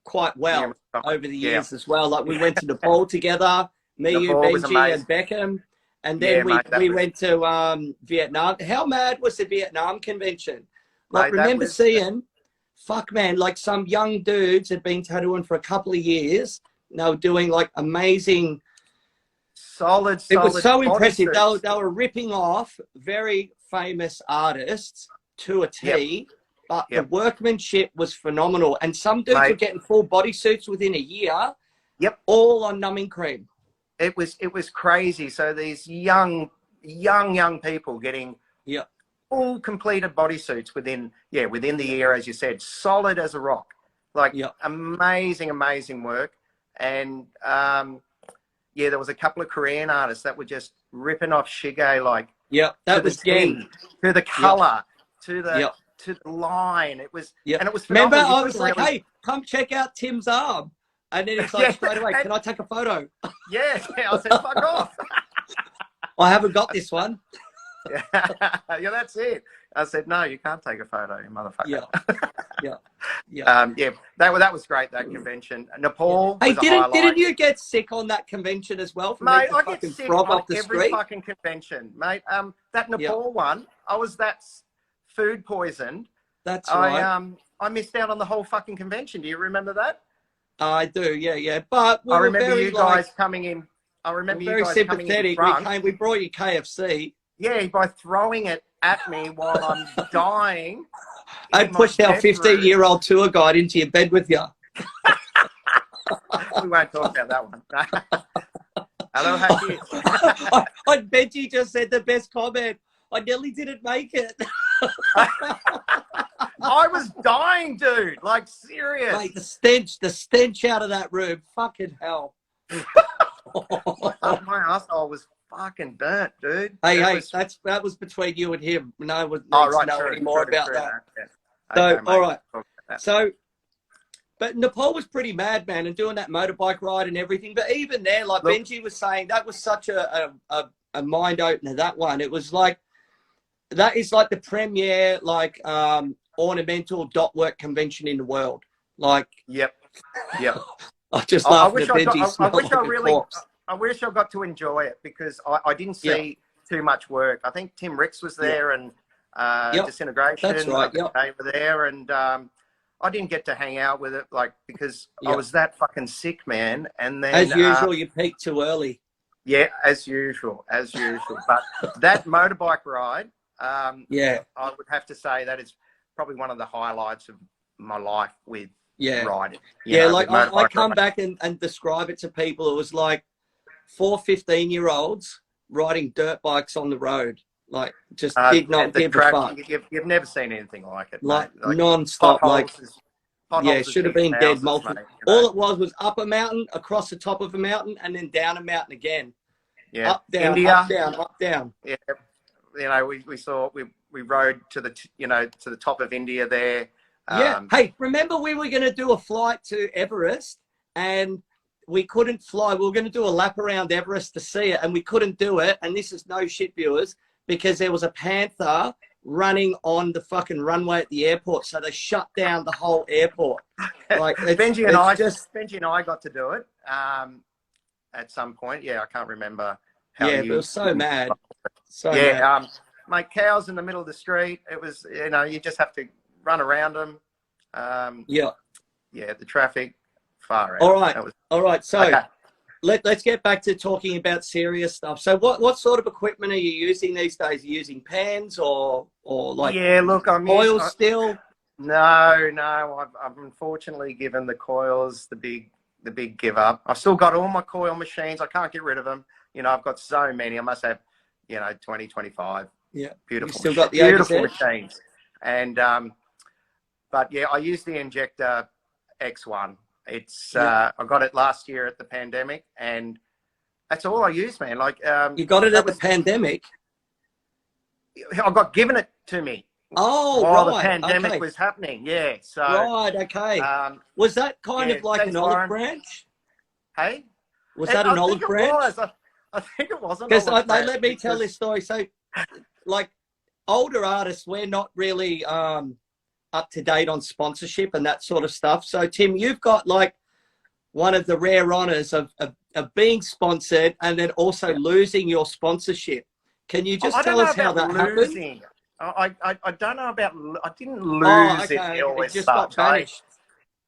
quite well over the years as well. Like we went to Nepal together, me, you, Benji, and Beckham, and then we went to Vietnam. How mad was the Vietnam convention? Like, remember seeing, fuck man, like some young dudes had been tattooing for a couple of years. And they were doing amazing, solid. It was so impressive. They were ripping off very famous artists to a T. But the workmanship was phenomenal. And some dudes were getting full bodysuits within a year. Yep. All on numbing cream. It was crazy. So these young people getting full completed bodysuits within the year, as you said, solid as a rock. Amazing work. And there was a couple of Korean artists that were just ripping off shige that was to the color, to the line. It was and it was phenomenal. Remember, I was like, hey, come check out Tim's arm. And then it's like straight away, can I take a photo? I said, fuck off. I haven't got this one. Yeah, that's it. I said, no, you can't take a photo, you motherfucker. Yeah. That was great, that convention. Nepal Hey, was a highlight. didn't you get sick on that convention as well? From Mate, I get fucking sick frog on off the every street? fucking convention, mate. That Nepal one, I was that food poisoned. That's right. I missed out on the whole fucking convention. Do you remember that? I do, yeah. But I remember you guys coming in. I remember you guys coming in drunk. We brought you KFC. Yeah, by throwing it at me while I'm dying. I pushed our 15-year-old tour guide into your bed with you. We won't talk about that one. Hello, Happy. Benji just said the best comment. I nearly didn't make it. I was dying, dude. Like, serious. Mate, the stench out of that room. Fucking hell. My asshole was fucking burnt, dude. Hey, that was between you and him. No one needs to know any more about that. Yeah. So, Okay, all right. So, but Nepal was pretty mad, man, and doing that motorbike ride and everything. But even there, like Benji was saying, that was such a mind opener, that one. It was like, that is like the premier, like, ornamental dot work convention in the world. Like, Yep. I just laughed at Benji. I wish I got to enjoy it because I didn't see too much work. I think Tim Ricks was there and Disintegration. That's right. They were there, and I didn't get to hang out with it, like, because I was that fucking sick, man. And then, as usual, you peaked too early. Yeah, as usual. But that motorbike ride, I would have to say that is probably one of the highlights of my life with riding. Like I come back and describe it to people. It was like 4 15-year-olds riding dirt bikes on the road. Like, just did not give a fuck. You've never seen anything like it. Like non-stop. Like, it should have been dead multiple. All it was up a mountain, across the top of a mountain, and then down a mountain again. Yeah. Up, down, India, up, down, up, down. Yeah. You know, we rode to the top of India there. Hey, remember we were going to do a flight to Everest and we couldn't fly. We were going to do a lap around Everest to see it and we couldn't do it. And this is no shit, viewers, because there was a panther running on the fucking runway at the airport. So they shut down the whole airport. Like, Benji and I got to do it at some point. Yeah, I can't remember how. Yeah, it was so mad. Mad. Mate, cows in the middle of the street. It was, you just have to run around them. The traffic, far out. All right. So let's get back to talking about serious stuff. So what sort of equipment are you using these days? Are you using pans or like I'm oil still? No, I've unfortunately given the coils the big give up. I've still got all my coil machines. I can't get rid of them. I've got so many. I must have 20, 25. Yeah, beautiful. You still got the beautiful machines. And but yeah, I use the Injector X1. It's I got it last year at the pandemic, and that's all I use, man. Like you got it at the pandemic. I got given it to me. Oh, while the pandemic was happening. Yeah. So okay. Was that kind of like an olive branch? Hey, was that an olive branch? I think it was. Because let me tell this story. So, like, older artists, we're not really up to date on sponsorship and that sort of stuff. So, Tim, you've got like one of the rare honors of being sponsored and then also losing your sponsorship. Can you just tell us how that happened? I don't know about. I didn't lose it just got banished.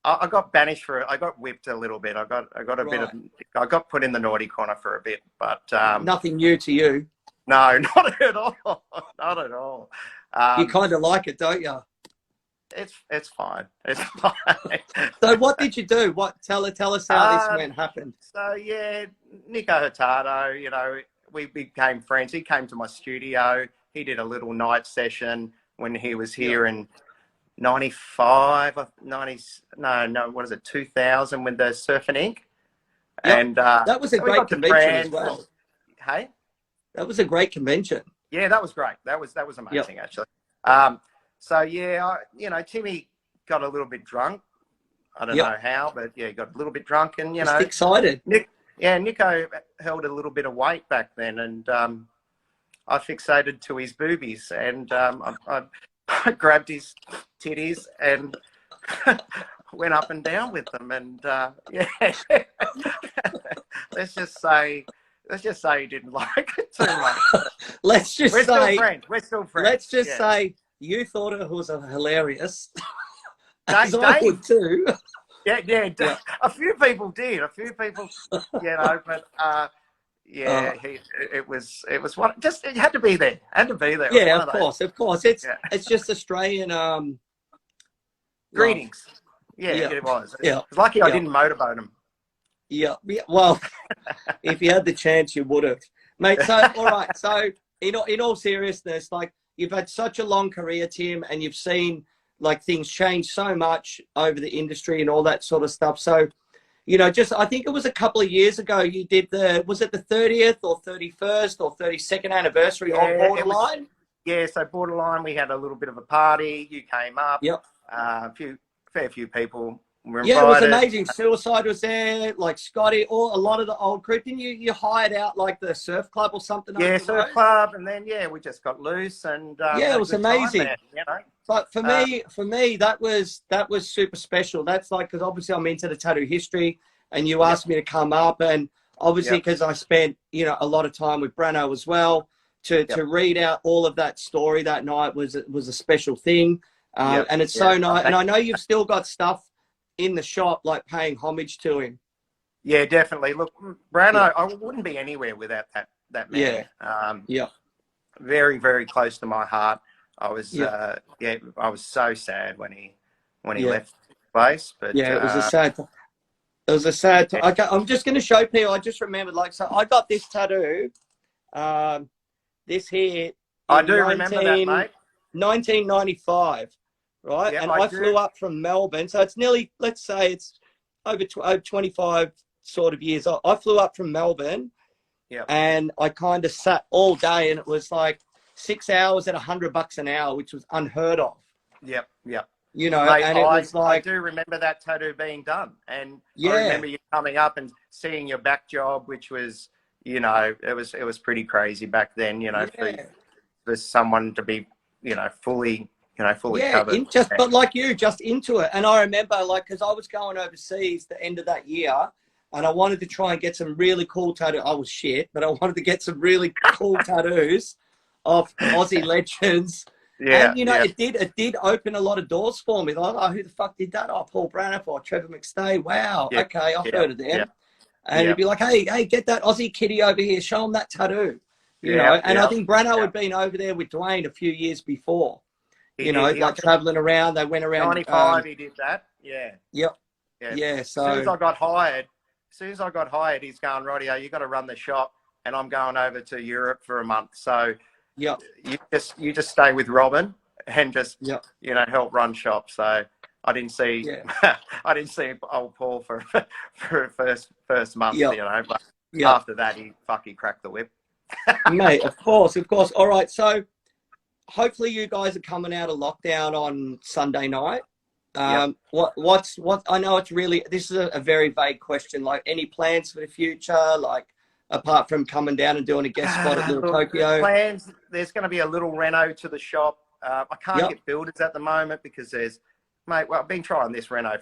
I got banished for it. I got whipped a little bit. I got a bit of. I got put in the naughty corner for a bit, but nothing new to you. No, not at all. Not at all. You kind of like it, don't you? It's fine. It's fine. So what did you do? Tell us how this happened. So yeah, Nico Hurtado, we became friends. He came to my studio. He did a little night session when he was here in 95, 2000 with the Surfing Inc. Yep. And that was a great convention as well. Hey? That was a great convention. Yeah, that was great. That was amazing, actually. So yeah, Timmy got a little bit drunk. I don't know how, but yeah, he got a little bit drunk and, Just excited. Nico held a little bit of weight back then, and I fixated to his boobies, and I grabbed his titties and went up and down with them, and yeah. let's just say he didn't like it too much. Let's just We're say still friends. We're still friends. Let's just say you thought it was hilarious. Dave, As I would too. Yeah. A few people did. A few people, but it was what it had to be there. Had to be there. Yeah, of course. It's just Australian greetings. Yeah, it was. Yeah. It's lucky I didn't motorboat him. Yeah. Well, if you had the chance, you would have, mate. So, all right. So, in all seriousness, like, you've had such a long career, Tim, and you've seen like things change so much over the industry and all that sort of stuff. So, I think it was a couple of years ago you did was it the 30th or 31st or 32nd anniversary of Borderline? So Borderline, we had a little bit of a party. You came up. Yep. Fair few people were invited. Yeah, it was amazing. Suicide was there, like Scotty, a lot of the old crew. Didn't you hired out like the surf club or something? Yeah, surf club, and then we just got loose, and it was amazing. There, But for me, that was super special. That's like, because obviously I'm into the tattoo history, and you asked me to come up, and obviously because I spent a lot of time with Brano as well, to read out all of that story that night was a special thing. And it's so nice. And I know you've still got stuff in the shop, like paying homage to him. Yeah, definitely. Look, Brano, I wouldn't be anywhere without that man. Very, very close to my heart. I was, I was so sad when he left the place. But it was a sad. It was a sad. Okay, I'm just going to show people. I just remembered, like, so I got this tattoo. This here. I do remember that, mate. 1995. Right, and I flew up from Melbourne, so it's nearly, let's say it's over 25 sort of years. I flew up from Melbourne, and I kind of sat all day, and it was like 6 hours at $100 an hour, which was unheard of. Yep. Mate, and it was like, I do remember that tattoo being done, and I remember you coming up and seeing your back job, which was, it was pretty crazy back then. For someone to be, fully covered. But like you, just into it. And I remember, like, because I was going overseas the end of that year, and I wanted to try and get some really cool tattoos. I was shit, but I wanted to get some really cool tattoos of Aussie legends. Yeah, and it did open a lot of doors for me. Like, oh, who the fuck did that? Oh, Paul Braniff or Trevor McStay. Wow, okay, I've heard of them. And it'd be like, hey, get that Aussie kitty over here. Show him that tattoo. And I think Brano had been over there with Dwayne a few years before. Like traveling around. They went around. 95, he did that. Yeah. Yep. Yeah. So as soon as I got hired, he's going, Roddy, you got to run the shop, and I'm going over to Europe for a month. So you just stay with Robin and just help run shop. So I didn't see I didn't see old Paul for first month. But after that he cracked the whip. Mate, of course. All right, so hopefully you guys are coming out of lockdown on Sunday night. What I know it's really, this is a very vague question, like any plans for the future, like apart from coming down and doing a guest spot at Little Tokyo? Plans, there's going to be a little reno to the shop. I can't get builders at the moment because I've been trying this reno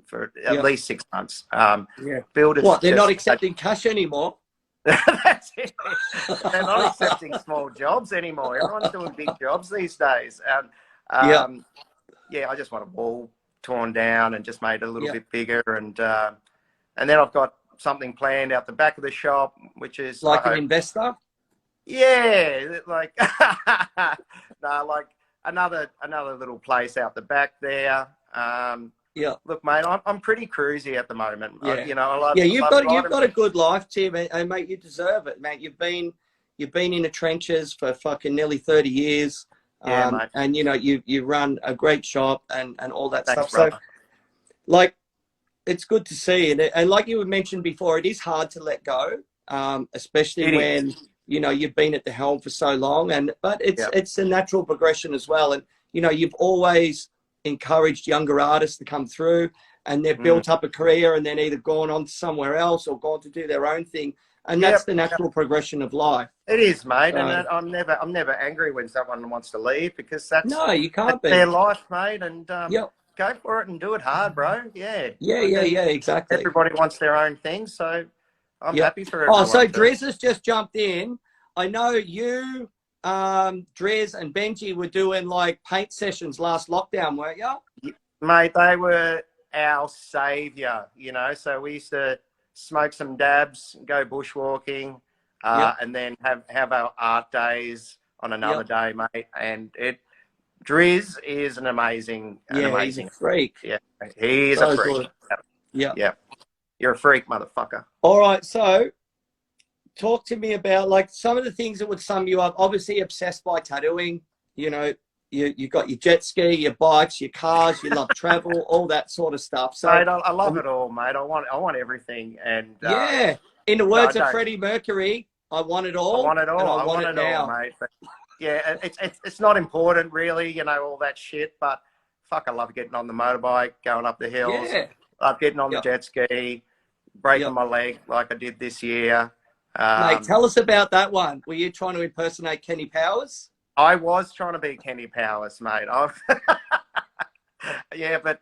for at least 6 months. Builders, they're not accepting cash anymore? That's it. They're not accepting small jobs anymore. Everyone's doing big jobs these days. I just want a wall torn down and just made a little bit bigger, and then I've got something planned out the back of the shop, which is like an investor. Yeah, like like another little place out the back there. Look, mate, I'm pretty cruisy at the moment. You've got a good life, Tim, and mate, you deserve it, mate. You've been in the trenches for fucking nearly 30 years. Mate. And you run a great shop and all that Thanks, stuff. brother. So, like, it's good to see, and like you had mentioned before, it is hard to let go, especially when you've been at the helm for so long. But it's a natural progression as well. And you've always encouraged younger artists to come through, and they've built up a career and then either gone on to somewhere else or gone to do their own thing. and that's the natural progression of life. It is, mate, So, and I'm never angry when someone wants to leave, because no, you can't be. their life, mate, and Yep. go for it and do it hard, bro. Yeah. Yeah, exactly. Everybody wants their own thing, so I'm Yep. happy for everyone. Oh, so to. Drez has just jumped in. I know you, Drez and Benji were doing like paint sessions last lockdown, weren't you? Mate, they were our saviour, you know. So we used to smoke some dabs, go bushwalking, and then have our art days on another day, mate. And Driz is an amazing, he's a freak. Yeah, he is a freak. Good. Yeah, you're a freak, motherfucker. All right, so talk to me about like some of the things that would sum you up. Obviously, obsessed by tattooing. You know, you got your jet ski, your bikes, your cars. You love travel, all that sort of stuff. So, mate, I love it all, mate. I want everything. And in the words of Freddie Mercury, I want it all. I want it all. And I want it now. all, mate. But, yeah, it's not important, really. You know, all that shit. But fuck, I love getting on the motorbike, going up the hills. Yeah. Love getting on the jet ski, breaking my leg like I did this year. Mate, tell us about that one. Were you trying to impersonate Kenny Powers? I was trying to be Kenny Powers, mate. Yeah, but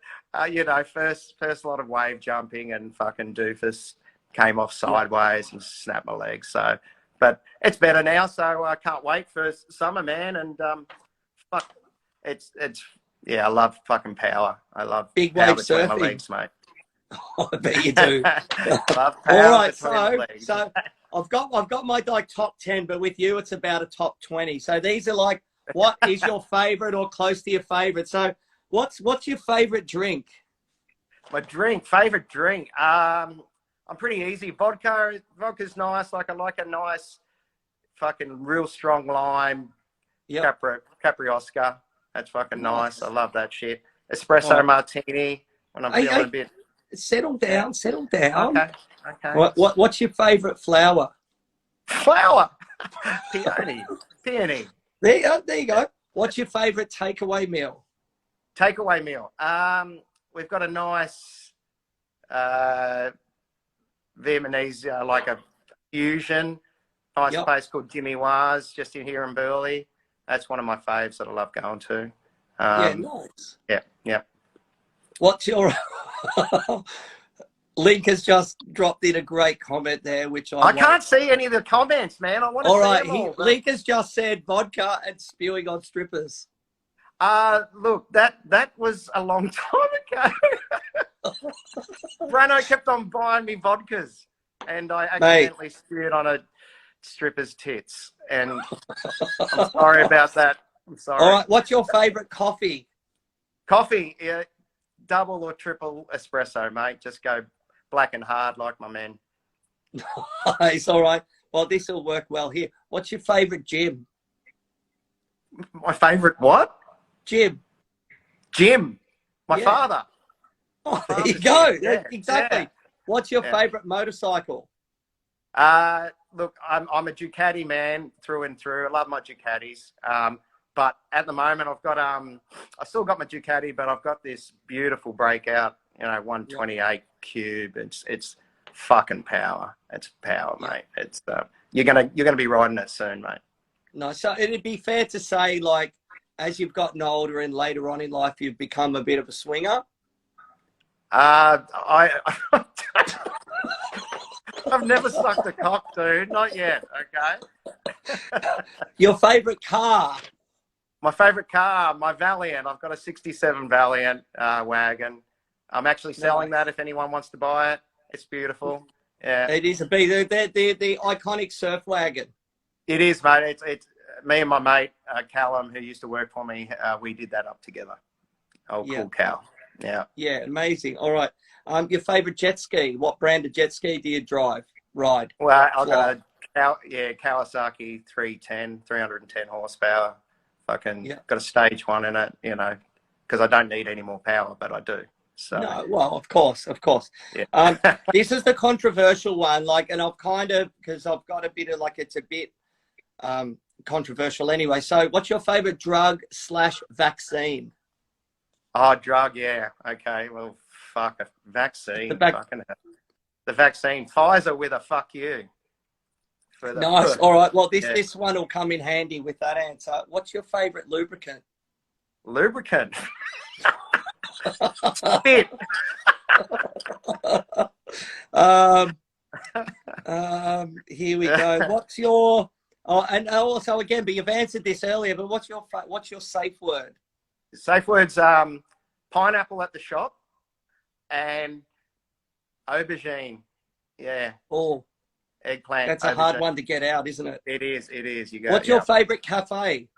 you know, first lot of wave jumping and fucking doofus came off sideways and snapped my leg. So, but it's better now. So I can't wait for summer, man. And fuck, it's I love fucking power. I love big power wave between surfing. my legs, mate. I bet you do. Love power all right, between my legs. so I've got my like top 10, but with you it's about a top 20. So these are like, what is your favorite or close to your favorite? So what's your favorite drink? My favorite drink. I'm pretty easy. Vodka's nice. Like I like a nice, fucking real strong lime. Capri Oscar. That's fucking nice. I love that shit. Espresso martini when I'm feeling a bit. Settle down. Okay. What's your favorite flower? Flower. Peony. There you go. What's your favorite takeaway meal? Takeaway meal. We've got a nice Vietnamese, like a fusion. Nice place called Jimmy Waz, just in here in Burleigh. That's one of my faves that I love going to. Nice. Yeah. What's your... Link has just dropped in a great comment there, which I can't see any of the comments, man. I want to see them all. Link has just said vodka and spewing on strippers. Look, that was a long time ago. Brano kept on buying me vodkas, and I accidentally spewed on a stripper's tits. And I'm sorry about that. I'm sorry. All right, what's your favourite coffee? Coffee, double or triple espresso, mate. Just go black and hard like my man. It's all right. Well, this will work well here. What's your favourite gym? My favourite what? Gym. My father. Oh, there you go. Yeah, exactly. Yeah. What's your favourite motorcycle? Look, I'm a Ducati man through and through. I love my Ducatis. But at the moment, I've got I still got my Ducati, but I've got this beautiful breakout, 128 Cube. It's fucking power. It's power, mate. It's you're gonna be riding it soon, mate. No, so it'd be fair to say, like, as you've gotten older and later on in life, you've become a bit of a swinger. I've never sucked a cock, dude. Not yet. Okay. Your favourite car? My favourite car, my Valiant. I've got a 67 Valiant wagon. I'm actually selling that if anyone wants to buy it. It's beautiful. Yeah. It is the iconic surf wagon. It is, mate. It's me and my mate, Callum, who used to work for me. We did that up together. Oh, cool Cal. Yeah. Yeah, amazing. All right. Your favourite jet ski? What brand of jet ski do you ride? Well, I've got a Kawasaki 310 horsepower. Fucking got a stage one in it, because I don't need any more power, but I do. So no, well, of course. Yeah. This is the controversial one, and I've because I've got a bit of it's a bit controversial anyway. So, what's your favorite drug/vaccine? Oh, drug, yeah. Okay, well, fuck a vaccine. The vaccine, Pfizer with a fuck you. For the, Nice. All right. Well, yeah. this one will come in handy with that answer. What's your favourite lubricant? Lubricant. Spit. Here we go. What's your? Oh, and also again, but you've answered this earlier. But what's your safe word? Safe words: pineapple at the shop and aubergine. Yeah. Oh, Eggplant. that's a hard one to get out, isn't it? It is. It is. You go. What's your favourite cafe?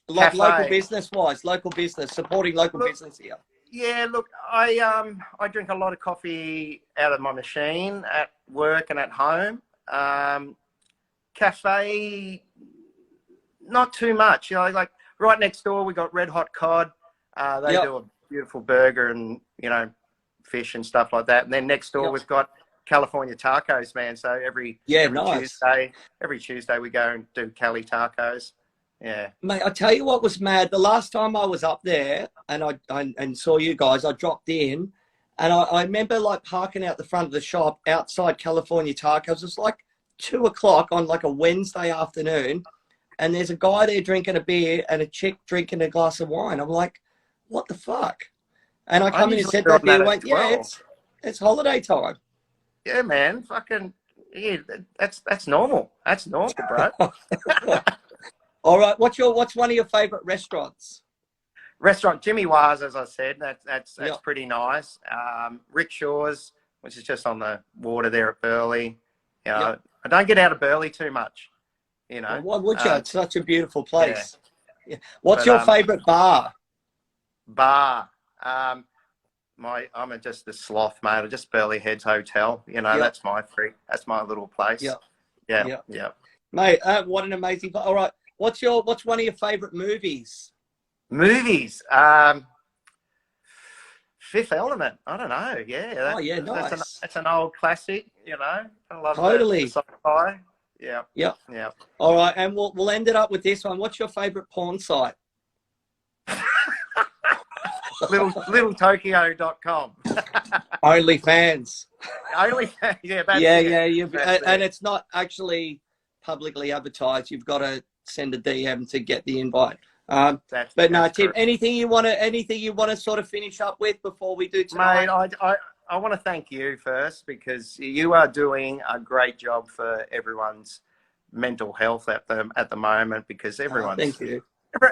Local business wise, local business, supporting local business here. Yeah, look, I drink a lot of coffee out of my machine at work and at home. Cafe, not too much. You know, like right next door we got Red Hot Cod. They do a beautiful burger and fish and stuff like that. And then next door we've got California Tacos, man. So every Tuesday we go and do Cali tacos. Yeah, mate. I tell you what was mad. The last time I was up there and I saw you guys, I dropped in, and I remember like parking out the front of the shop outside California Tacos. It's like 2 o'clock on like a Wednesday afternoon, and there's a guy there drinking a beer and a chick drinking a glass of wine. I'm like, what the fuck? And I come in and said that beer, went, yeah, it's holiday time. Yeah, man, fucking yeah, that's normal. That's normal, bro. All right, what's one of your favourite restaurants? Restaurant Jimmy Wah's, as I said, that's pretty nice. Rickshaw's, which is just on the water there at Burleigh. I don't get out of Burleigh too much. Well, why would you? It's such a beautiful place. Yeah. What's your favourite bar? I'm just a sloth, mate. Just Burleigh Heads Hotel. That's my that's my little place. Yeah. Mate, what an amazing. All right. What's one of your favourite movies? Movies, Fifth Element. I don't know. Yeah. Nice. That's an old classic. I love totally the sci-fi. Yeah. All right, and we'll end it up with this one. What's your favourite porn site? LittleTokyo.com. OnlyFans. OnlyFans. Yeah. And it's not actually publicly advertised. You've got to send a DM to get the invite. But no, Tim, anything you want to sort of finish up with before we do tonight? Mate, I want to thank you first, because you are doing a great job for everyone's mental health at the moment, because thank you.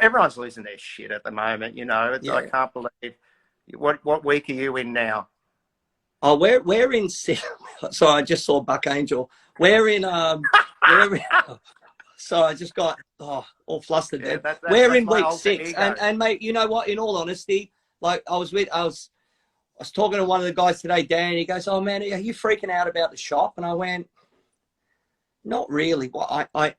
Everyone's losing their shit at the moment. I can't believe what week are you in now? Oh, we're in. Sorry, I just saw Buck Angel. We're in. So I just got all flustered there. We're in week 6, and mate, you know what? In all honesty, like I was talking to one of the guys today, Dan. He goes, "Oh man, are you freaking out about the shop?" And I went, "Not really. Well, I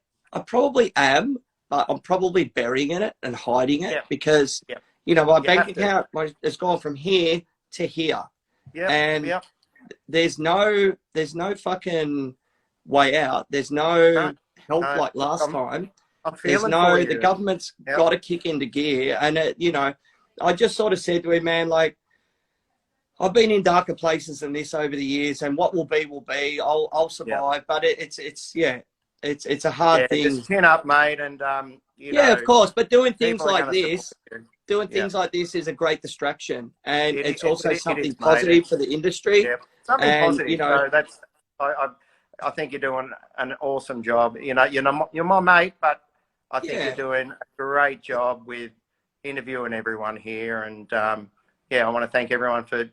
probably am, but I'm probably burying it and hiding it because my bank account has gone from here to here, and there's no fucking way out. There's no help like last time. The government's got to kick into gear, and I just sort of said to him, man, like I've been in darker places than this over the years, and what will be will be. I'll survive, but it's a hard thing. Just chin up, mate, and of course. But doing things like this is a great distraction, and it's also something positive for the industry. Yeah. Something positive. So I think you're doing an awesome job. You're my mate, but I think you're doing a great job with interviewing everyone here. And I want to thank everyone for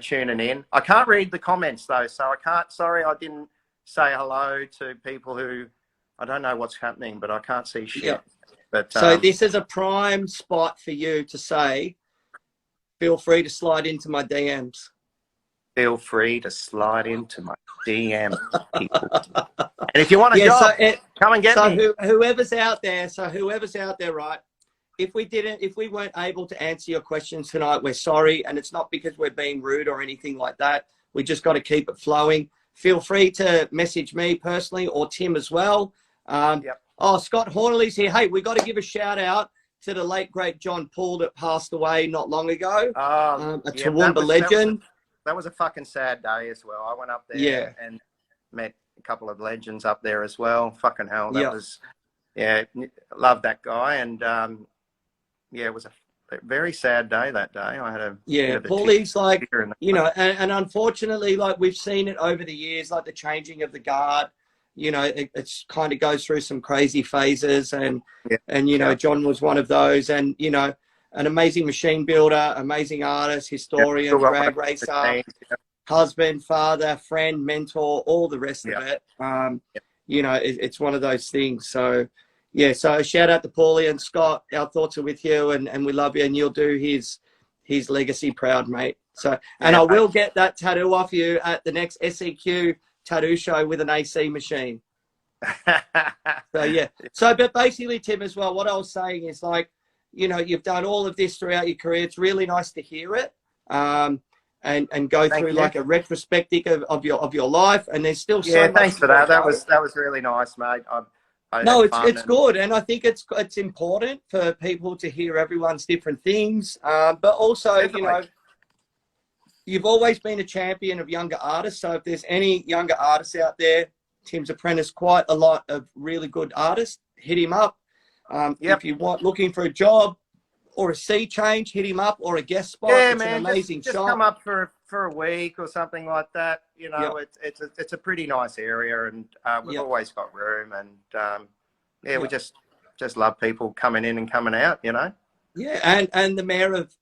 tuning in. I can't read the comments though, so I can't. Sorry, I didn't say hello to people who I don't know what's happening, but I can't see shit. Yeah. But so this is a prime spot for you to say, feel free to slide into my DMs. Feel free to slide into my DM, people. And if you want a job, come and get me. Whoever's out there, right? If we weren't able to answer your questions tonight, we're sorry, and it's not because we're being rude or anything like that. We just got to keep it flowing. Feel free to message me personally or Tim as well. Oh, Scott Hornley's here. Hey, we got to give a shout out to the late great John Paul that passed away not long ago. A Toowoomba legend. That was a fucking sad day as well. I went up there and met a couple of legends up there as well. Fucking hell, that Yeah. was, yeah, love that guy. And yeah, it was a very sad day that day. I had a bit of a Paulie's like, tear in the you know, and unfortunately, like we've seen it over the years, like the changing of the guard, you know, it's kind of goes through some crazy phases, and you know, John was one of those, and you know, an amazing machine builder, amazing artist, historian, drag racer, husband, father, friend, mentor, all the rest of it. You know, it's one of those things. So yeah, so shout out to Paulie and Scott. Our thoughts are with you, and we love you, and you'll do his legacy proud, mate. So, and I will get that tattoo off you at the next SEQ tattoo show with an AC machine. So yeah. So, but basically, Tim, as well, what I was saying is, like, you know, you've done all of this throughout your career. It's really nice to hear it, and go through like a retrospective of your life. And there's still so much. Thanks for that. That was really nice, mate. No, it's good, and I think it's important for people to hear everyone's different things, but also, you know, you've always been a champion of younger artists. So if there's any younger artists out there, Tim's apprenticed quite a lot of really good artists. Hit him up. If you want looking for a job or a sea change, hit him up, or a guest spot. Yeah, it's man, an amazing just shop. come up for a week or something like that. You know, it's a pretty nice area, and we've always got room, and we just love people coming in and coming out. You know. Yeah, and the mayor of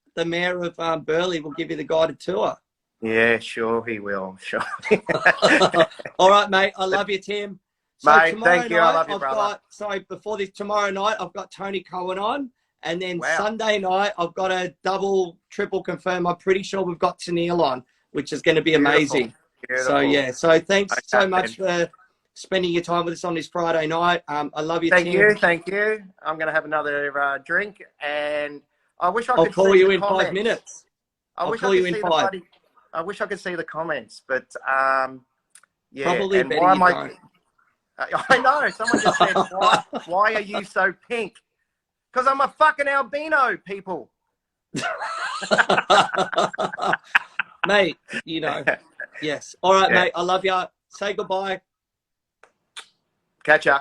Burleigh will give you the guided tour. Yeah, sure he will. Sure. All right, mate. I love you, Tim. So mate, thank you. I love you, brother. Tomorrow night, I've got Tony Cohen on. And then Sunday night, I've got a double, triple confirm. I'm pretty sure we've got Tennille on, which is going to be amazing. Beautiful. So, yeah. So, thanks so much for spending your time with us on this Friday night. I love you, Tim. Thank you. I'm going to have another drink, and I wish I could I'll call you in comments. 5 minutes. I'll call you in 5. I wish I could see the comments, but yeah. Probably and better why you don't. I know. Someone just said, why are you so pink? Because I'm a fucking albino, people. Mate, you know. Yes. All right, mate. I love you. Say goodbye. Catch ya.